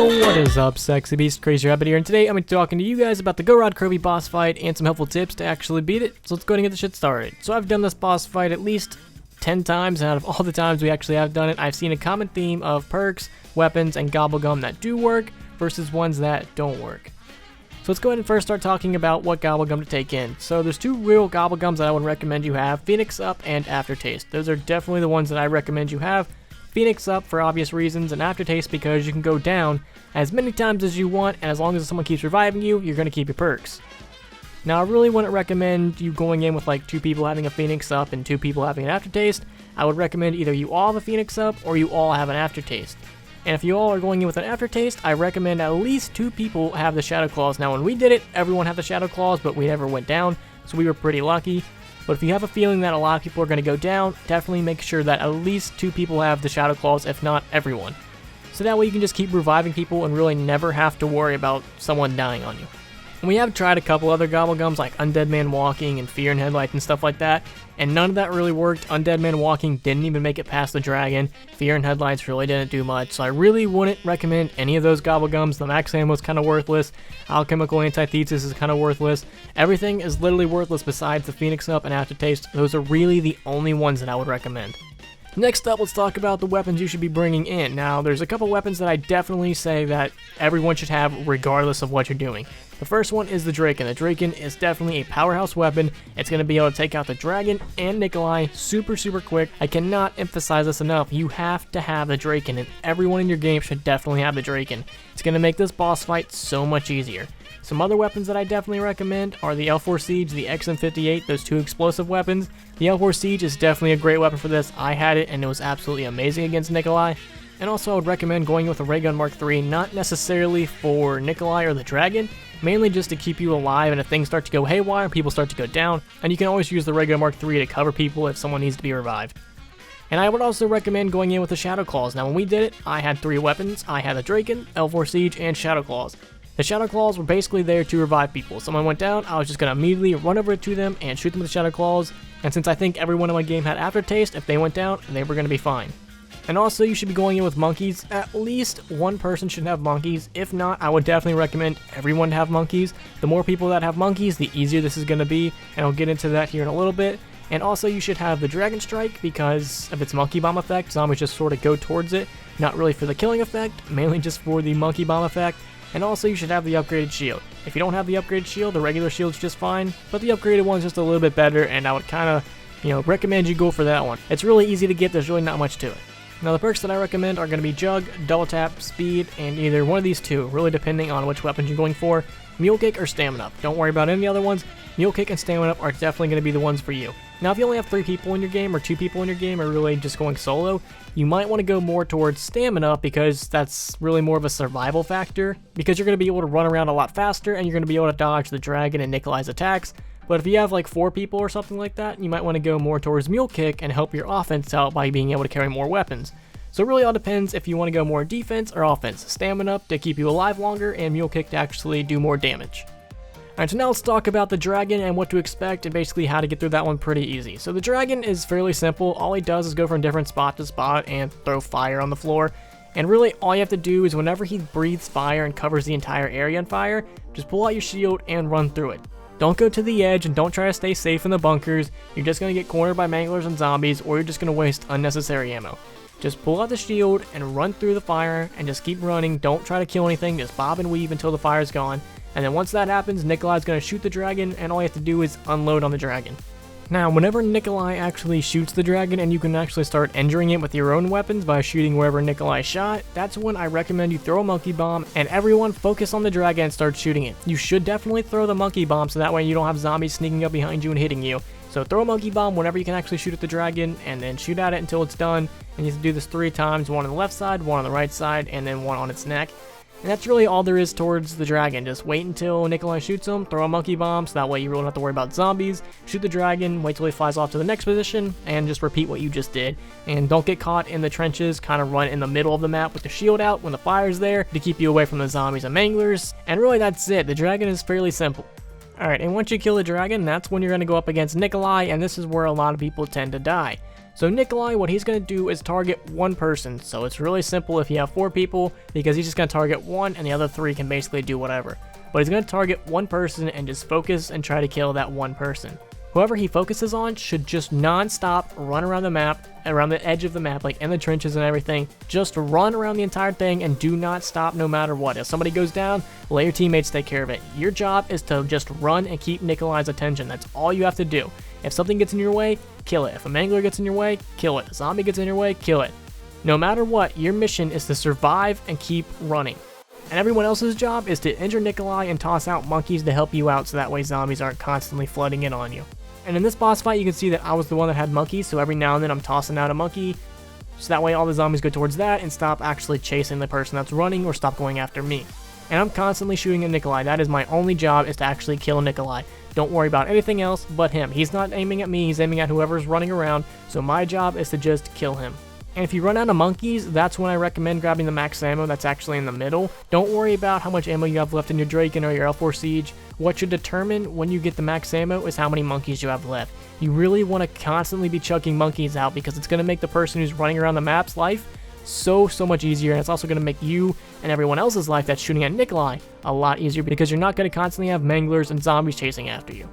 Yo, what is up, Sexy Beast? Crazy Rabbit here, and today I'm going to be talking to you guys about the GOROD KROVI boss fight and some helpful tips to actually beat it. So let's go ahead and get the shit started. So I've done this boss fight at least 10 times, and out of all the times we actually have done it, I've seen a common theme of perks, weapons, and gobblegum that do work versus ones that don't work. So let's go ahead and first start talking about what gobblegum to take in. So there's two real gobblegums that I would recommend you have, Phoenix Up and Aftertaste. Those are definitely the ones that I recommend you have. Phoenix Up for obvious reasons, and Aftertaste because you can go down as many times as you want, and as long as someone keeps reviving you, you're going to keep your perks. Now, I really wouldn't recommend you going in with like 2 people having a Phoenix Up and 2 people having an Aftertaste. I would recommend either you all have a Phoenix Up or you all have an Aftertaste. And if you all are going in with an Aftertaste, I recommend at least 2 people have the Shadow Claws. Now, when we did it, everyone had the Shadow Claws, but we never went down, so we were pretty lucky. But if you have a feeling that a lot of people are going to go down, definitely make sure that at least 2 people have the Shadow Claws, if not everyone. So that way you can just keep reviving people and really never have to worry about someone dying on you. And we have tried a couple other gobblegums like Undead Man Walking and Fear in Headlights and stuff like that, and none of that really worked. Undead Man Walking didn't even make it past the dragon. Fear in Headlights really didn't do much, so I really wouldn't recommend any of those gobblegums. The Max Ammo is kind of worthless. Alchemical Antithesis is kind of worthless. Everything is literally worthless besides the Phoenix Up and Aftertaste. Those are really the only ones that I would recommend. Next up, let's talk about the weapons you should be bringing in. Now, there's a couple weapons that I definitely say that everyone should have regardless of what you're doing. The first one is the Draken. The Draken is definitely a powerhouse weapon. It's going to be able to take out the dragon and Nikolai super quick. I cannot emphasize this enough. You have to have the Draken, and everyone in your game should definitely have the Draken. It's going to make this boss fight so much easier. Some other weapons that I definitely recommend are the L4 Siege, the XM58, those 2 explosive weapons. The L4 Siege is definitely a great weapon for this. I had it and it was absolutely amazing against Nikolai. And also I would recommend going with a Ray Gun Mark III, not necessarily for Nikolai or the dragon, mainly just to keep you alive, and if things start to go haywire, people start to go down, and you can always use the Ray Gun Mark III to cover people if someone needs to be revived. And I would also recommend going in with the Shadow Claws. Now when we did it, I had 3 weapons. I had the Draken, L4 Siege, and Shadow Claws. The Shadow Claws were basically there to revive people. If someone went down, I was just going to immediately run over to them and shoot them with the Shadow Claws, and since I think everyone in my game had Aftertaste, if they went down, they were going to be fine. And also, you should be going in with monkeys. At least one person should have monkeys. If not, I would definitely recommend everyone to have monkeys. The more people that have monkeys, the easier this is going to be, and I'll get into that here in a little bit. And also, you should have the Dragon Strike because of its Monkey Bomb effect. Zombies just sort of go towards it, not really for the killing effect, mainly just for the Monkey Bomb effect. And also, you should have the upgraded shield. If you don't have the upgraded shield, the regular shield's just fine, but the upgraded one's just a little bit better, and I would kind of, recommend you go for that one. It's really easy to get, there's really not much to it. Now, the perks that I recommend are going to be Jug, Double Tap, Speed, and either one of these 2, really depending on which weapons you're going for, Mule Kick or Stamina Up. Don't worry about any other ones. Mule Kick and Stamina Up are definitely going to be the ones for you. Now, if you only have 3 people in your game or 2 people in your game or really just going solo, you might want to go more towards Stamina because that's really more of a survival factor, because you're going to be able to run around a lot faster and you're going to be able to dodge the dragon and Nikolai's attacks. But if you have like 4 people or something like that, you might want to go more towards Mule Kick and help your offense out by being able to carry more weapons. So it really all depends if you want to go more defense or offense. Stamina Up to keep you alive longer and Mule Kick to actually do more damage. Alright, so now let's talk about the dragon and what to expect and basically how to get through that one pretty easy. So the dragon is fairly simple. All he does is go from different spot to spot and throw fire on the floor. And really all you have to do is whenever he breathes fire and covers the entire area on fire, just pull out your shield and run through it. Don't go to the edge and don't try to stay safe in the bunkers. You're just going to get cornered by manglers and zombies, or you're just going to waste unnecessary ammo. Just pull out the shield and run through the fire and just keep running. Don't try to kill anything, just bob and weave until the fire's gone. And then once that happens, Nikolai's going to shoot the dragon, and all you have to do is unload on the dragon. Now, whenever Nikolai actually shoots the dragon and you can actually start injuring it with your own weapons by shooting wherever Nikolai shot, that's when I recommend you throw a Monkey Bomb and everyone focus on the dragon and start shooting it. You should definitely throw the Monkey Bomb so that way you don't have zombies sneaking up behind you and hitting you. So throw a Monkey Bomb whenever you can actually shoot at the dragon, and then shoot at it until it's done. And you have to do this 3 times, 1 on the left side, 1 on the right side, and then 1 on its neck. And that's really all there is towards the dragon. Just wait until Nikolai shoots him, throw a Monkey Bomb, so that way you really don't have to worry about zombies. Shoot the dragon, wait till he flies off to the next position, and just repeat what you just did. And don't get caught in the trenches, kind of run in the middle of the map with the shield out when the fire's there to keep you away from the zombies and manglers. And really that's it. The dragon is fairly simple. Alright, and once you kill the dragon, that's when you're going to go up against Nikolai, and this is where a lot of people tend to die. So Nikolai, what he's going to do is target one person. So it's really simple if you have 4 people, because he's just going to target one and the other 3 can basically do whatever. But he's going to target one person and just focus and try to kill that one person. Whoever he focuses on should just non-stop run around the map, around the edge of the map, like in the trenches and everything. Just run around the entire thing and do not stop no matter what. If somebody goes down, let your teammates take care of it. Your job is to just run and keep Nikolai's attention. That's all you have to do. If something gets in your way, kill it. If a mangler gets in your way, kill it. A zombie gets in your way, kill it. No matter what, your mission is to survive and keep running. And everyone else's job is to injure Nikolai and toss out monkeys to help you out so that way zombies aren't constantly flooding in on you. And in this boss fight, you can see that I was the one that had monkeys, so every now and then I'm tossing out a monkey, so that way all the zombies go towards that and stop actually chasing the person that's running or stop going after me. And I'm constantly shooting at Nikolai. That is my only job, is to actually kill Nikolai. Don't worry about anything else but him. He's not aiming at me, he's aiming at whoever's running around, so my job is to just kill him. And if you run out of monkeys, that's when I recommend grabbing the max ammo that's actually in the middle. Don't worry about how much ammo you have left in your Draken or your L4 Siege. What should determine when you get the max ammo is how many monkeys you have left. You really want to constantly be chucking monkeys out, because it's going to make the person who's running around the map's life so much easier, and it's also going to make you and everyone else's life that's shooting at Nikolai a lot easier, because you're not going to constantly have manglers and zombies chasing after you.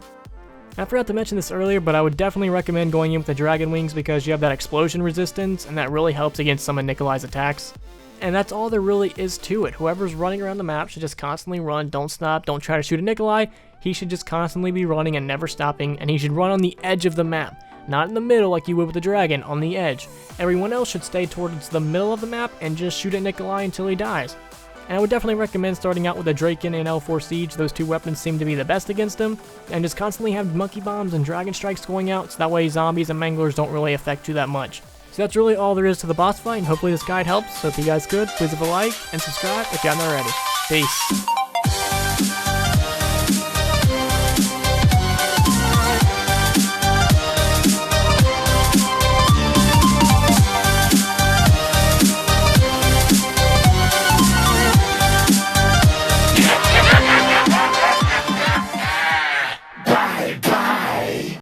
I forgot to mention this earlier, but I would definitely recommend going in with the Dragon Wings, because you have that explosion resistance, and that really helps against some of Nikolai's attacks. And that's all there really is to it. Whoever's running around the map should just constantly run, don't stop, don't try to shoot at Nikolai. He should just constantly be running and never stopping, and he should run on the edge of the map. Not in the middle like you would with the dragon, on the edge. Everyone else should stay towards the middle of the map and just shoot at Nikolai until he dies. And I would definitely recommend starting out with the Draken and L4 Siege. Those 2 weapons seem to be the best against him. And just constantly have monkey bombs and dragon strikes going out, so that way zombies and manglers don't really affect you that much. So that's really all there is to the boss fight, and hopefully this guide helps. So if you guys could, please leave a like and subscribe if you haven't already. Peace.